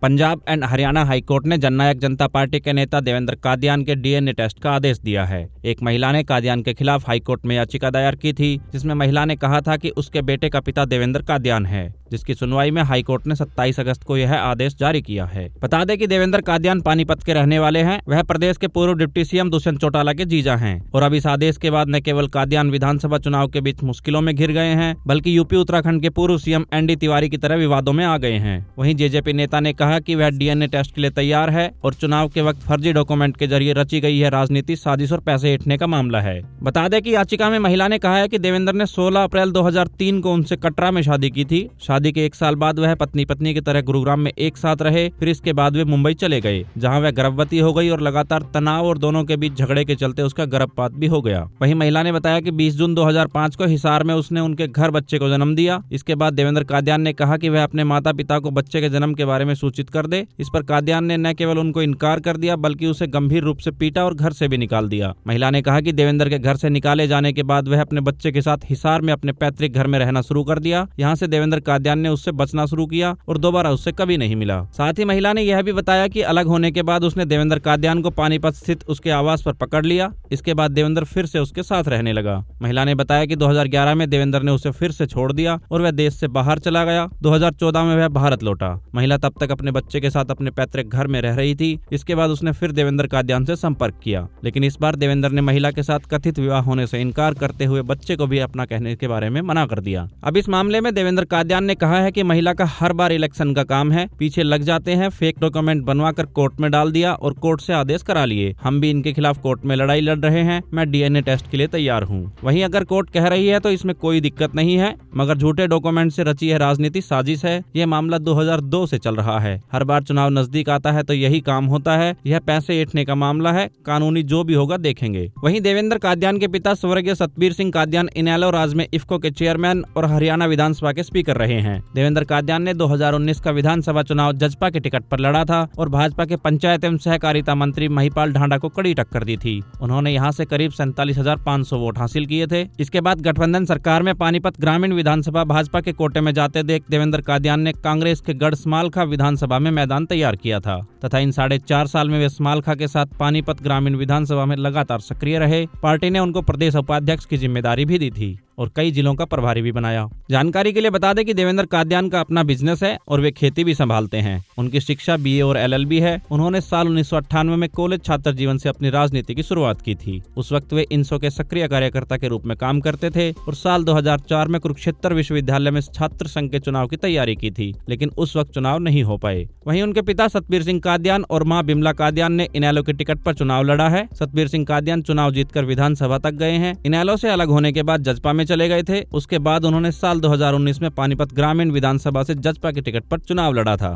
Punjab and Haryana high court ने जननायक जनता party के नेता देवेंद्र कादियान के डीएनए टेस्ट का आदेश दिया है। एक महिला ने कादियान के खिलाफ हाईकोर्ट में याचिका दायर की थी, जिसमें महिला ने कहा था कि उसके बेटे का पिता देवेंद्र कादियान है, जिसकी सुनवाई में हाईकोर्ट ने 27 अगस्त को यह आदेश जारी किया है। बता दें कि देवेंद्र कादियान पानीपत के रहने वाले हैं। वह प्रदेश के पूर्व डिप्टी सीएम दुष्यंत चौटाला के जीजा हैं और अब इस आदेश के बाद न केवल कादियान विधानसभा चुनाव के बीच मुश्किलों में घिर गए हैं, बल्कि यूपी उत्तराखंड के पूर्व सीएम एनडी तिवारी की तरह विवादों में आ गए हैं। वहीं जेजेपी नेता ने कहा कि वह डीएनए टेस्ट के लिए तैयार है और चुनाव के वक्त फर्जी डॉक्यूमेंट के जरिए रची गई है राजनीति, साजिश और पैसे ऐंठने का मामला है। बता दें कि याचिका में महिला ने कहा है कि देवेंद्र ने 16 अप्रैल 2003 को उनसे कटरा में शादी की थी। शादी के 1 साल बाद वह पत्नी की तरह गुरुग्राम में एक साथ रहे। फिर इसके बाद वे मुंबई चले गए, जहां वह गर्भवती हो गई और लगातार तनाव और दोनों के बीच झगड़े के चलते उसका गर्भपात भी हो गया। वहीं महिला ने बताया कि 20 जून 2005 को हिसार में उसने उनके घर बच्चे को जन्म दिया। इसके बाद देवेंद्र कादियान ने कहा कि वह अपने माता पिता को बच्चे के जन्म के बारे में सूचित कर दे। इस पर कादियान ने न केवल उनको इनकार कर दिया, बल्कि उसे गंभीर रूप से पीटा और घर से भी निकाल दिया। महिला ने कहा कि देवेंद्र के घर से निकाले जाने के बाद वह अपने बच्चे के साथ हिसार में अपने पैतृक घर में रहना शुरू कर दिया। यहाँ से देवेंद्र कादियान ने उससे बचना शुरू किया और दोबारा उससे कभी नहीं मिला। साथ ही महिला ने यह भी बताया कि अलग होने के बाद उसने देवेंद्र कादियान को पानीपत स्थित उसके आवास पर पकड़ लिया। इसके बाद देवेंद्र फिर से उसके साथ रहने लगा। महिला ने बताया कि 2011 में देवेंद्र ने उसे फिर से छोड़ दिया और वह देश से बाहर चला गया। 2014 में वह भारत लौटा। महिला तब तक अपने बच्चे के साथ अपने पैतृक घर में रह रही थी। इसके बाद उसने फिर देवेंद्र कादियान से संपर्क किया, लेकिन इस बार देवेंद्र ने महिला के साथ कथित विवाह होने से इनकार करते हुए बच्चे को भी अपना कहने के बारे में मना कर दिया। अब इस मामले में देवेंद्र कादियान ने कहा है कि महिला का हर बार इलेक्शन का काम है, पीछे लग जाते हैं, फेक डॉक्यूमेंट बनवाकर कोर्ट में डाल दिया और कोर्ट से आदेश करा लिए। हम भी इनके खिलाफ कोर्ट में लड़ाई लड़ रहे हैं। मैं डीएनए टेस्ट के लिए तैयार हूँ। वहीं अगर कोर्ट कह रही है तो इसमें कोई दिक्कत नहीं है, मगर झूठे डॉक्यूमेंट से रची है राजनीति, साजिश है। यह मामला 2002 से चल रहा है। हर बार चुनाव नजदीक आता है तो यही काम होता है। यह पैसे ऐंठने का मामला है। कानूनी जो भी होगा देखेंगे। वहीं देवेंद्र कादियान के पिता स्वर्गीय सतबीर सिंह कादियान इनेलो राज में इफ्को के चेयरमैन और हरियाणा विधानसभा के स्पीकर रहे हैं। देवेंद्र कादियान ने 2019 का विधानसभा चुनाव जजपा के टिकट पर लड़ा था और भाजपा के पंचायत एवं सहकारिता मंत्री महिपाल ढांडा को कड़ी टक्कर दी थी। उन्होंने यहां से करीब 47,500 वोट हासिल किए थे। इसके बाद गठबंधन सरकार में पानीपत ग्रामीण विधानसभा भाजपा के कोटे में जाते देख देवेंद्र कादियान ने कांग्रेस के गढ़ स्मालखा विधानसभा में मैदान तैयार किया था तथा इन 4.5 साल में वे स्मालखा के साथ पानीपत ग्रामीण विधानसभा में लगातार सक्रिय रहे। पार्टी ने उनको प्रदेश उपाध्यक्ष की जिम्मेदारी भी दी थी और कई जिलों का प्रभारी भी बनाया। जानकारी के लिए बता दें कि देवेंद्र कादियान का अपना बिजनेस है और वे खेती भी संभालते हैं। उनकी शिक्षा बीए और एलएलबी है। उन्होंने साल 1998 में कॉलेज छात्र जीवन से अपनी राजनीति की शुरुआत की थी। उस वक्त वे इनसो के सक्रिय कार्यकर्ता के रूप में काम करते थे और साल 2004 में कुरुक्षेत्र विश्वविद्यालय में छात्र संघ के चुनाव की तैयारी की थी, लेकिन उस वक्त चुनाव नहीं हो पाए। वहीं उनके पिता सतबीर सिंह कादियान और मां बिमला कादियान ने इनेलो के टिकट पर चुनाव लड़ा है। सतबीर सिंह कादियान चुनाव जीतकर विधानसभा तक गए हैं। इनेलो से अलग होने के बाद जजपा में चले गए थे। उसके बाद उन्होंने साल 2019 में पानीपत ग्रामीण विधानसभा से जजपा के टिकट पर चुनाव लड़ा था।